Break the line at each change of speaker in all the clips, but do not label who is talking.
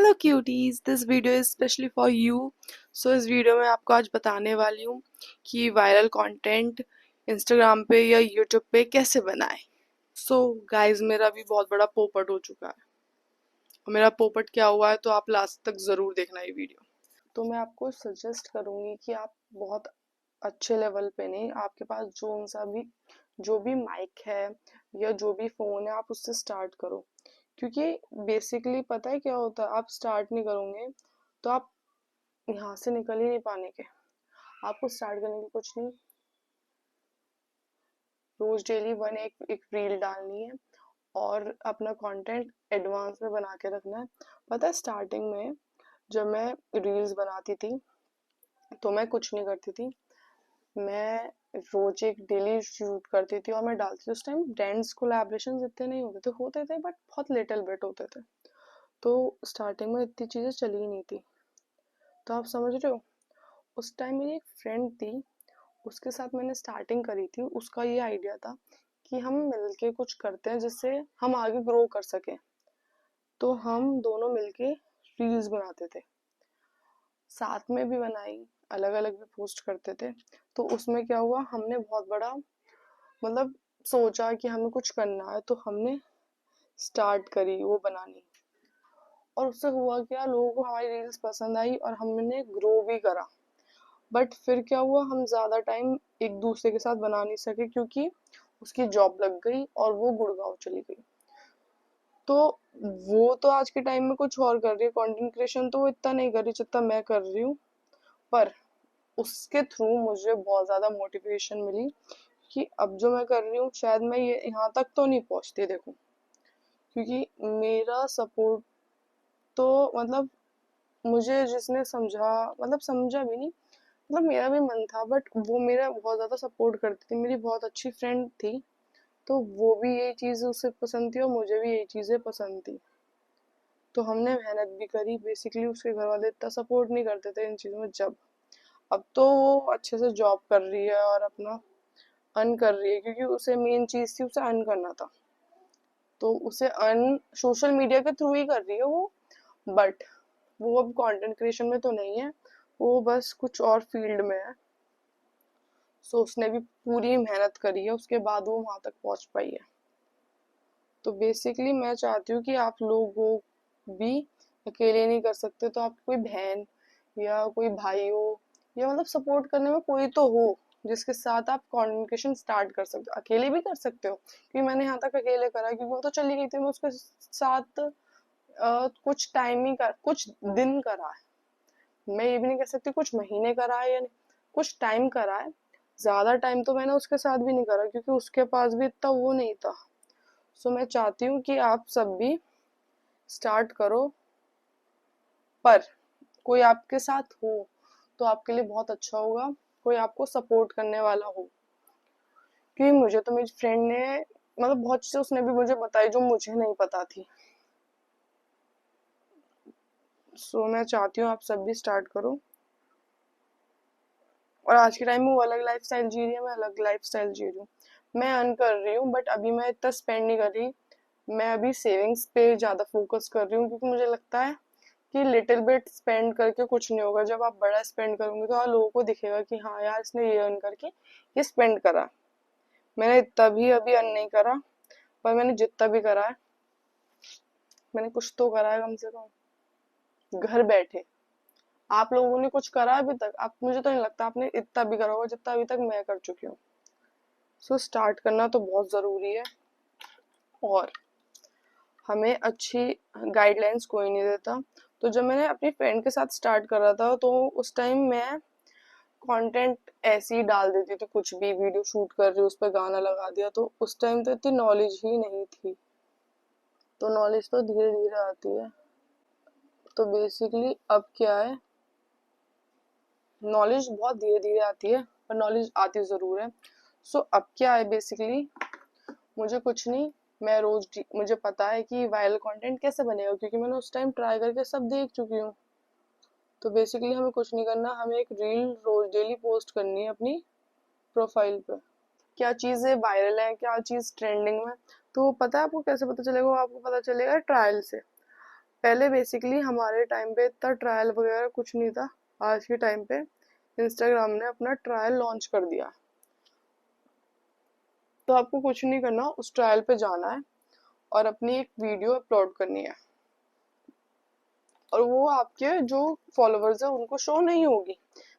Hello cuties, this video is specially for you. So इस video में आपको आज बताने वाली हूँ कि वायरल कंटेंट इंस्टाग्राम पे या यूट्यूब पे कैसे बनाएं। सो गाइस, मेरा भी बहुत बड़ा पोपट हो चुका है और मेरा पोपट क्या हुआ है तो आप लास्ट तक ज़रूर देखना ये वीडियो। तो मैं आपको सजेस्ट करूँगी कि आप बहुत अच्छे लेवल पे नहीं, आपके पास जो भी माइक है या जो भी फ़ोन है आप उससे स्टार्ट करो। क्योंकि बेसिकली पता है क्या होता है, आप स्टार्ट नहीं करोगे तो आप यहाँ से निकल ही नहीं पाने के। आपको स्टार्ट करने की कुछ नहीं, रोज डेली एक रील डालनी है और अपना कंटेंट एडवांस में बना के रखना है। पता है स्टार्टिंग में जब मैं रील्स बनाती थी तो मैं कुछ नहीं करती थी, मैं रोज एक डेली शूट करती थी और मैं डालती थी। उस टाइम ब्रांड्स कोलैबोरेशंस इतने नहीं होते थे बट बहुत लिटिल बिट होते थे। तो स्टार्टिंग में इतनी चीज़ें चली ही नहीं थी। तो आप समझ रहे हो, उस टाइम मेरी एक फ्रेंड थी, उसके साथ मैंने स्टार्टिंग करी थी। उसका ये आइडिया था कि हम मिलके कुछ करते हैं जिससे हम आगे ग्रो कर सकें। तो हम दोनों मिलके रील्स बनाते थे, साथ में भी बनाई, अलग अलग भी पोस्ट करते थे। तो उसमें क्या हुआ, हमने बहुत बड़ा मतलब सोचा कि हमें कुछ करना है तो हमने स्टार्ट करी वो बनानी। और उससे हुआ क्या, लोगों को हमारी रील्स पसंद आई और हमने ग्रो भी करा। बट फिर क्या हुआ, हम ज़्यादा टाइम एक दूसरे के साथ बना नहीं सके क्योंकि उसकी जॉब लग गई और वो गुड़गांव चली गई। तो वो तो आज के टाइम में कुछ और कर रही है, कंटेंट क्रिएशन तो वो इतना नहीं कर रही जितना मैं कर रही हूँ। पर उसके थ्रू मुझे बहुत ज़्यादा मोटिवेशन मिली कि अब जो मैं कर रही हूँ शायद मैं ये यहाँ तक तो नहीं पहुँचती, देखो। क्योंकि मेरा सपोर्ट तो मतलब मुझे जिसने समझा, मतलब समझा भी नहीं, मतलब मेरा भी मन था बट वो मेरा बहुत ज़्यादा सपोर्ट करती थी, मेरी बहुत अच्छी फ्रेंड थी। तो वो भी यही चीज़ उसे पसंद थी और मुझे भी यही चीज़ें पसंद थी। तो हमने मेहनत भी करी। बेसिकली उसके घर वाले इतना सपोर्ट नहीं करते थे इन चीज़ों में जब। अब तो वो अच्छे से जॉब कर रही है और अपना अर्न कर रही है, क्योंकि उसे मेन चीज़ थी, उसे अर्न करना था। तो उसे अर्न सोशल मीडिया के थ्रू ही कर रही है वो। बट वो अब कंटेंट क्रिएशन में तो नहीं है, वो बस कुछ और फील्ड में है। सो उसने भी पूरी मेहनत करी है, उसके बाद वो वहां तक पहुंच पाई है। तो बेसिकली मैं चाहती हूँ कि आप लोगों भी अकेले नहीं कर सकते, तो आप कोई बहन या कोई भाई हो या मतलब सपोर्ट करने में कोई तो हो जिसके साथ आप कम्युनिकेशन स्टार्ट कर सकते हो। अकेले भी कर सकते हो, क्योंकि मैंने यहाँ तक अकेले करा, क्योंकि वो तो चली गई थी। मैं उसके साथ कुछ टाइम ही कर, कुछ दिन करा है। मैं ये भी नहीं कह सकती कुछ महीने करा है या नहीं, कुछ टाइम करा है। ज्यादा टाइम तो मैंने उसके साथ भी नहीं करा क्योंकि उसके पास भी इतना वो नहीं था। सो मैं चाहती हूँ कि आप सब भी स्टार्ट करो, पर कोई आपके साथ हो तो आपके लिए बहुत अच्छा होगा, कोई आपको सपोर्ट करने वाला हो। क्योंकि मुझे तो मेरी फ्रेंड ने मतलब बहुत चीजें उसने भी मुझे बताई जो मुझे नहीं पता थी। सो मैं चाहती हूँ आप सब भी स्टार्ट करो। और आज के टाइम में वो अलग लाइफ स्टाइल जी रही है, मैं अलग लाइफ स्टाइल जी रही हूँ। मैं अर्न कर रही हूँ बट अभी मैं इतना स्पेंड नहीं कर रही। मैं अभी सेविंग्स पे ज्यादा फोकस कर रही हूँ, क्योंकि मुझे लगता है कि लिटिल बिट स्पेंड करके कुछ नहीं होगा। जब आप बड़ा स्पेंड करोगे तो हाँ, लोगों को दिखेगा कि हाँ यार, इसने ये अर्न करके ये स्पेंड करा। मैंने इतना भी अभी अर्न नहीं करा, पर मैंने जितना भी करा है, मैंने कुछ तो करा है कम से कम घर बैठे। आप लोगों ने कुछ करा अभी तक? आप, मुझे तो नहीं लगता आपने इतना भी करा होगा जितना अभी तक मैं कर चुकी हूँ। सो स्टार्ट करना तो बहुत जरूरी है। और हमें अच्छी गाइडलाइंस कोई नहीं देता। तो जब मैंने अपनी फ्रेंड के साथ स्टार्ट करा था तो उस टाइम मैं कंटेंट ऐसे ही डाल देती थी, कुछ भी वीडियो शूट कर रही हूँ उस पर गाना लगा दिया। तो उस टाइम तो इतनी नॉलेज ही नहीं थी। तो नॉलेज तो धीरे धीरे आती है। तो बेसिकली अब क्या है, नॉलेज बहुत धीरे धीरे आती है पर नॉलेज आती जरूर है। सो अब क्या है, बेसिकली मुझे कुछ नहीं, मैं मुझे पता है कि वायरल कंटेंट कैसे बनेगा, क्योंकि मैंने उस टाइम ट्राई करके सब देख चुकी हूँ। तो बेसिकली हमें कुछ नहीं करना, हमें एक रील रोज डेली पोस्ट करनी है अपनी प्रोफाइल पे। क्या चीज़ें वायरल है, क्या चीज़ ट्रेंडिंग में, तो वो पता है आपको कैसे पता चलेगा? वो आपको पता चलेगा ट्रायल से। पहले बेसिकली हमारे टाइम पे इतना ट्रायल वगैरह कुछ नहीं था। आज के टाइम पे इंस्टाग्राम ने अपना ट्रायल लॉन्च कर दिया। तो आपको कुछ नहीं करना, उस ट्रायल पे जाना है और अपनी एक वीडियो अपलोड करनी है, और वो आपके जो फॉलोअर्स है उनको शो नहीं होगी।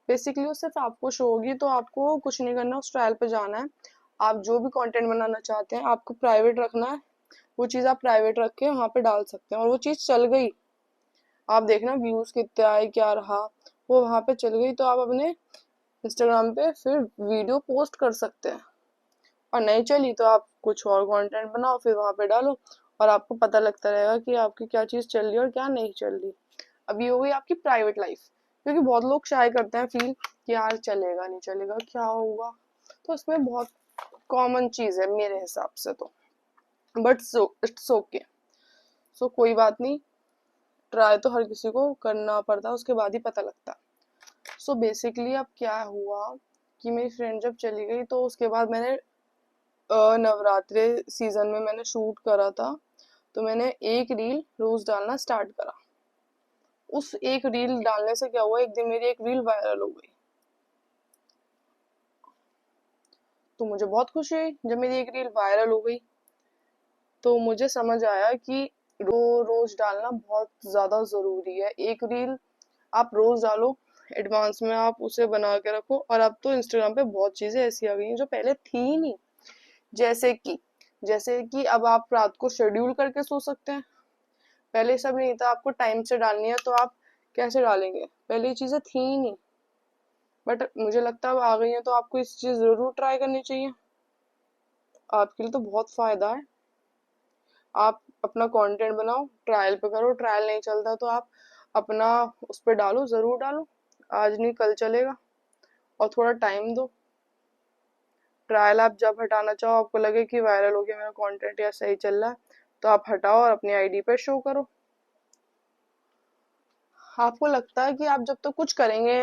बेसिकली वो सिर्फ आपको शो होगी। तो आपको कुछ नहीं करना, उस ट्रायल पे जाना है। आप जो भी कंटेंट बनाना चाहते हैं आपको प्राइवेट रखना है, वो चीज़ आप प्राइवेट रख के वहाँ पे डाल सकते हैं। और वो चीज़ चल गई, आप देखना व्यूज कितने आए, क्या रहा, वो वहाँ पे चल गई, तो आप अपने इंस्टाग्राम पे फिर वीडियो पोस्ट कर सकते हैं। और नहीं चली तो आप कुछ और कंटेंट बनाओ, फिर वहाँ पे डालो, और आपको पता लगता रहेगा कि आपकी क्या चीज़ चल रही है और क्या नहीं चल रही। अब ये हो गई आपकी प्राइवेट लाइफ। क्योंकि बहुत लोग शाय करते हैं फील कि यार चलेगा नहीं चलेगा, क्या होगा। तो इसमें बहुत कॉमन चीज़ है मेरे हिसाब से तो। But it's okay. सो कोई बात नहीं, ट्राई तो हर किसी को करना पड़ता है, उसके बाद ही पता लगता है। सो बेसिकली अब क्या हुआ कि मेरी फ्रेंड जब चली गई तो उसके बाद मैंने नवरात्रि सीजन में मैंने शूट करा था। तो मैंने एक रील रोज डालना स्टार्ट करा। उस एक रील डालने से क्या हुआ, एक दिन मेरी एक रील वायरल हो गई। तो मुझे बहुत खुशी हुई जब मेरी एक रील वायरल हो गई। तो मुझे समझ आया कि रोज डालना बहुत ज्यादा जरूरी है। एक रील आप रोज डालो, एडवांस में आप उसे बना के रखो। और अब तो इंस्टाग्राम पे बहुत चीजें ऐसी आ गई हैं जो पहले थी ही नहीं। जैसे कि अब आप रात को शेड्यूल करके सो सकते हैं। पहले सब नहीं था, आपको टाइम से डालनी है तो आप कैसे डालेंगे, पहले ये चीजें थी ही नहीं। बट मुझे लगता है अब आ गई है, तो आपको इस चीज जरूर ट्राई करनी चाहिए। आपके लिए तो बहुत फायदा है। आप अपना कंटेंट बनाओ, ट्रायल पे करो, ट्रायल नहीं चलता तो आप अपना उस पर डालो, जरूर डालो। आज नहीं कल चलेगा। और थोड़ा टाइम दो। ट्रायल आप जब हटाना चाहो, आपको लगे कि वायरल हो गया मेरा कंटेंट या सही चल रहा है, तो आप हटाओ और अपनी आईडी पे शो करो। आपको लगता है कि आप जब तक कुछ करेंगे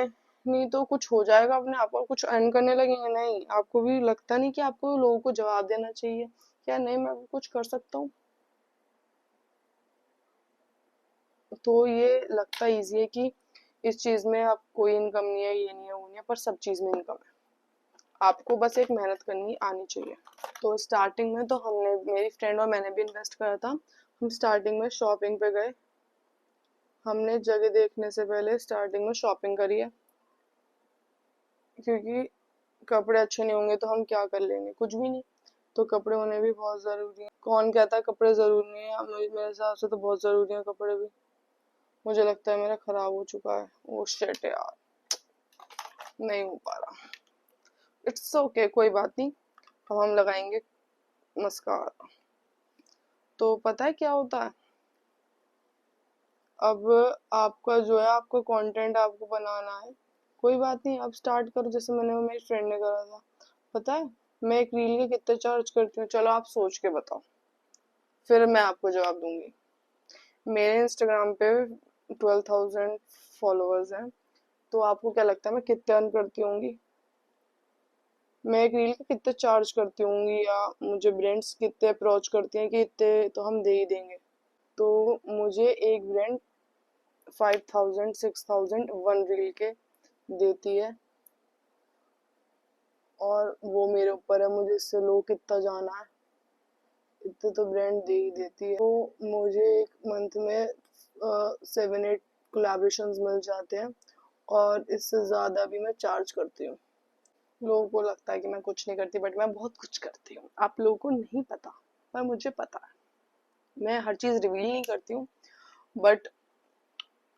नहीं तो कुछ हो जाएगा अपने आप और कुछ अर्न करने लगेंगे, नहीं। आपको भी लगता नहीं कि आपको लोगों को जवाब देना चाहिए क्या नहीं मैं भी कुछ कर सकता हूँ। तो ये लगता इजी है कि इस चीज में आप कोई इनकम नहीं है, ये नहीं है, वो नहीं है, पर सब चीज में इनकम है। आपको बस एक मेहनत करनी आनी चाहिए। तो स्टार्टिंग में तो हमने, मेरी फ्रेंड और मैंने भी इन्वेस्ट करा था। हम स्टार्टिंग में शॉपिंग पे गए। हमने जगह देखने से पहले स्टार्टिंग में शॉपिंग करी है। क्योंकि कपड़े अच्छे नहीं होंगे तो हम क्या कर लेंगे, कुछ भी नहीं। तो कपड़े होने भी बहुत जरूरी है। कौन कहता है कपड़े जरूरी नहीं है, मेरे हिसाब से तो बहुत जरूरी है कपड़े भी। मुझे लगता है मेरा खराब हो चुका है, वो शिट यार, नहीं हो पा रहा। इट्स ओके, कोई बात नहीं। अब हम लगाएंगे मस्कारा। तो पता है क्या होता है, अब आपका जो है, आपका कंटेंट आपको बनाना है, कोई बात नहीं, आप स्टार्ट करो जैसे मैंने, मेरी फ्रेंड ने करा था। पता है मैं एक रील के कितने चार्ज करती हूँ, चलो आप सोच के बताओ, फिर मैं आपको जवाब दूंगी। मेरे इंस्टाग्राम पे 12,000 फॉलोअर्स हैं। तो आपको क्या लगता है मैं कितने अर्न करती होंगी? मैं एक रील के कितने चार्ज करती होंगी, या मुझे ब्रांड्स कितने अप्रोच करती हैं कि इतने तो हम दे ही देंगे। तो मुझे एक ब्रांड 5,000 6,000 वन रील के देती है। और वो मेरे ऊपर है, मुझे इससे लो कितना जाना है, इतने तो ब्रांड दे ही देती है। तो मुझे एक मंथ में 7-8 कोलैबोरेशंस मिल जाते हैं। और इससे ज़्यादा भी मैं चार्ज करती हूँ। लोगों को लगता है कि मैं कुछ नहीं करती, बट मैं बहुत कुछ करती हूँ। आप लोगों को नहीं पता, पर मुझे पता है। मैं हर चीज़ रिवील नहीं करती हूँ, बट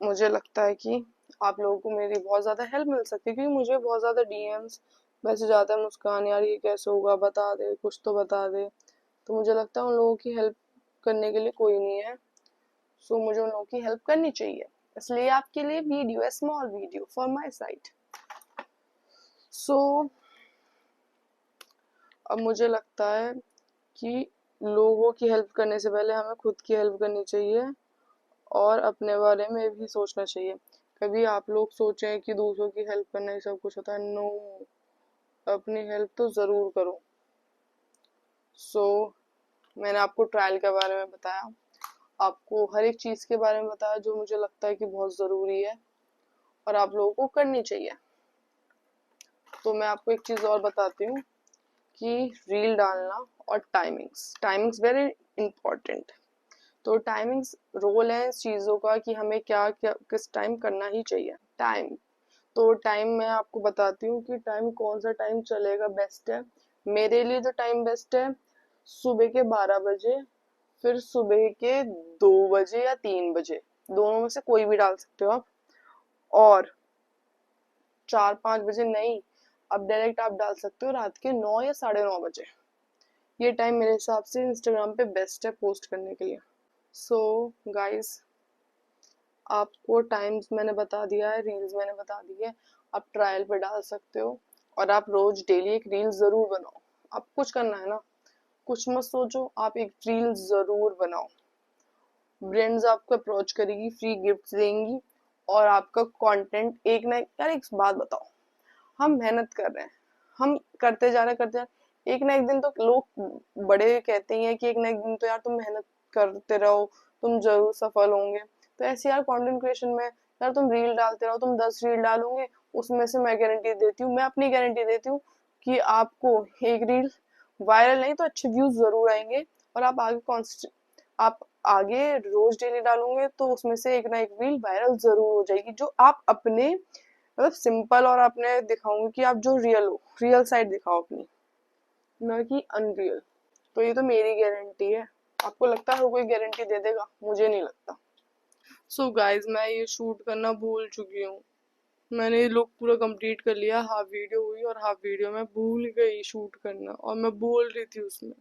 मुझे लगता है कि आप लोगों को मेरी बहुत ज़्यादा हेल्प मिल सकती है। क्योंकि मुझे बहुत ज़्यादा डीएम्स मैसेज आता है, मुस्कान यार ये कैसे होगा, बता दे, कुछ तो बता दे। तो मुझे लगता है उन लोगों की हेल्प करने के लिए कोई नहीं है। सो मुझे उन लोगों की हेल्प करनी चाहिए। इसलिए आपके लिए वीडियो है, small video for my site. So अब मुझे लगता है कि लोगों की हेल्प करने से पहले हमें खुद की हेल्प करनी चाहिए, और अपने बारे में भी सोचना चाहिए। कभी आप लोग सोचें कि दूसरों की हेल्प करना ही सब कुछ होता है, नो। अपनी हेल्प तो ज़रूर करो। सो मैंने आपको ट्रायल के बारे में बताया। आपको हर एक चीज के बारे में बताया जो मुझे लगता है कि बहुत जरूरी है और आप लोगों को करनी चाहिए। तो मैं आपको एक चीज और बताती हूँ कि रील डालना और टाइमिंग्स वेरी इंपॉर्टेंट। तो टाइमिंग्स रोल है इस चीजों का कि हमें क्या क्या किस टाइम करना ही चाहिए। टाइम, तो टाइम मैं आपको बताती हूँ कि टाइम कौन सा टाइम चलेगा बेस्ट है। मेरे लिए जो टाइम बेस्ट है, सुबह के 12 बजे, फिर सुबह के 2 बजे या 3 बजे, दोनों में से कोई भी डाल सकते हो आप। और 4-5 बजे नहीं, अब डायरेक्ट आप डाल सकते हो रात के 9 या 9:30 बजे। ये टाइम मेरे हिसाब से इंस्टाग्राम पे बेस्ट है पोस्ट करने के लिए। सो गाइस, आपको टाइम्स मैंने बता दिया है, रील्स मैंने बता दी है, आप ट्रायल पे डाल सकते हो। और आप रोज डेली एक रील जरूर बनाओ। आप कुछ करना है ना, कुछ मत सोचो, आप एक रील जरूर बनाओ। ब्रांड्स आपको अप्रोच करेगी, फ्री गिफ्ट देंगी, और आपका कंटेंट एक ना यार, एक बात बताओ, हम मेहनत कर रहे हैं, हम करते जा रहे हैं, एक ना एक दिन तो लोग बड़े कहते ही हैं कि एक ना एक दिन तो यार तुम मेहनत करते रहो, तुम जरूर सफल होंगे। तो ऐसे यार कंटेंट क्रिएशन में यार तुम रील डालते रहो, तुम 10 रील डालोगे, उसमें से मैं गारंटी देती हूँ, मैं अपनी गारंटी देती हूँ कि आपको एक रील वायरल नहीं तो अच्छे व्यूज जरूर आएंगे। और आप आगे रोज डेली डालोगे तो उसमें से एक ना एक रील वायरल जरूर हो जाएगी, जो आप अपने मतलब सिंपल और आपने दिखाऊंगी कि आप जो रियल हो, रियल साइड दिखाओ अपनी, ना कि अनरियल। तो ये तो मेरी गारंटी है। आपको लगता है कोई गारंटी दे देगा? मुझे नहीं लगता। सो गाइज, मैं ये शूट करना भूल चुकी हूँ। मैंने ये लोग पूरा कंप्लीट कर लिया, हाफ वीडियो हुई और हाफ वीडियो मैं भूल गई शूट करना, और मैं बोल रही थी उसमें।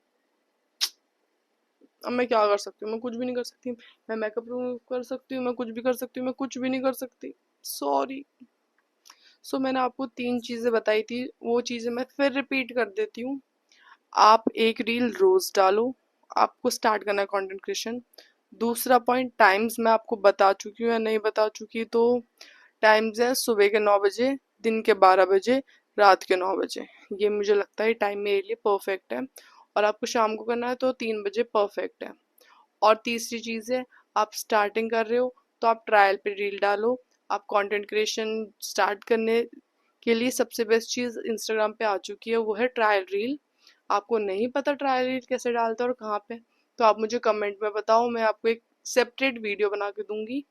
अब मैं क्या कर सकती हूँ? मैं कुछ भी नहीं कर सकती। मैं मेकअप रिमूव कर सकती हूँ, मैं कुछ भी कर सकती हूँ, मैं कुछ भी नहीं कर सकती। सॉरी। सो मैंने आपको 3 चीजें बताई थी, वो चीजें मैं फिर रिपीट कर देती हूँ। आप एक रील रोज डालो, आपको स्टार्ट करना है कंटेंट क्रिएशन। दूसरा पॉइंट, टाइम्स मैं आपको बता चुकी हूँ या नहीं बता चुकी, तो टाइम्स है सुबह के 9 बजे, दिन के 12 बजे, रात के 9 बजे। ये मुझे लगता है टाइम मेरे लिए परफेक्ट है। और आपको शाम को करना है तो 3 बजे परफेक्ट है। और तीसरी चीज है, आप स्टार्टिंग कर रहे हो तो आप ट्रायल पे रील डालो। आप कंटेंट क्रिएशन स्टार्ट करने के लिए सबसे बेस्ट चीज इंस्टाग्राम पे आ चुकी है, वो है ट्रायल रील। आपको नहीं पता ट्रायल रील कैसे डालते हैं और कहाँ पे, तो आप मुझे कमेंट में बताओ, मैं आपको एक सेपरेट वीडियो बना के दूंगी।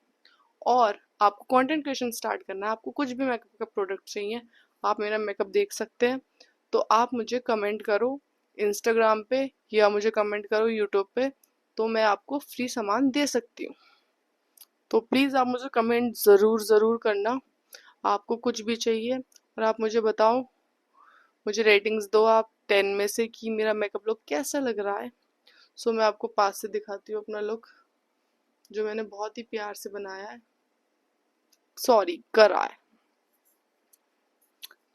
और आपको कंटेंट क्रिएशन स्टार्ट करना है, आपको कुछ भी मेकअप का प्रोडक्ट चाहिए, आप मेरा मेकअप देख सकते हैं, तो आप मुझे कमेंट करो इंस्टाग्राम पे या मुझे कमेंट करो यूट्यूब पे, तो मैं आपको फ्री सामान दे सकती हूँ। तो प्लीज़ आप मुझे कमेंट ज़रूर ज़रूर करना, आपको कुछ भी चाहिए, और आप मुझे बताओ, मुझे रेटिंग्स दो आप 10 में से कि मेरा मेकअप लुक कैसा लग रहा है। सो मैं आपको पास से दिखाती हूँ अपना लुक, जो मैंने बहुत ही प्यार से बनाया है, सॉरी करा है।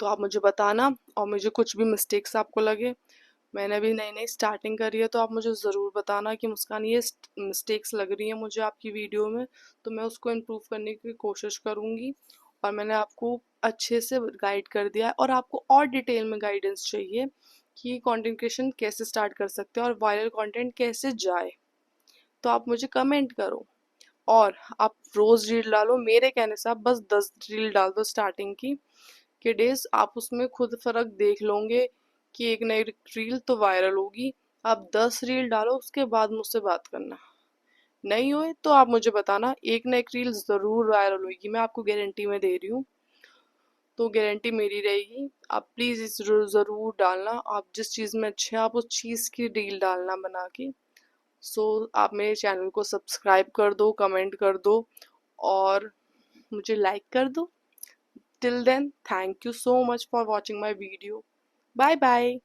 तो आप मुझे बताना, और मुझे कुछ भी मिस्टेक्स आपको लगे, मैंने अभी नई नई स्टार्टिंग करी है, तो आप मुझे ज़रूर बताना कि मुस्कान ये मिस्टेक्स लग रही हैं मुझे आपकी वीडियो में, तो मैं उसको इम्प्रूव करने की कोशिश करूँगी। और मैंने आपको अच्छे से गाइड कर दिया है, और आपको और डिटेल में गाइडेंस चाहिए कि कंटेंट क्रिएशन कैसे स्टार्ट कर सकते हैं और वायरल कंटेंट कैसे जाए, तो आप मुझे कमेंट करो। और आप रोज़ रील डालो, मेरे कहने से आप बस 10 रील डाल दो स्टार्टिंग की के डेज, आप उसमें खुद फर्क देख लोगे कि एक नई रील तो वायरल होगी। आप 10 रील डालो, उसके बाद मुझसे बात करना, नहीं हुए तो आप मुझे बताना, एक ना एक रील जरूर वायरल होगी, मैं आपको गारंटी में दे रही हूँ। तो गारंटी मेरी रहेगी, आप प्लीज इस जरूर डालना, आप जिस चीज में अच्छे हैं आप उस चीज की रील डालना बना के। सो आप मेरे चैनल को सब्सक्राइब कर दो, कमेंट कर दो, और मुझे लाइक कर दो। Till then, thank you so much for watching my video. Bye bye.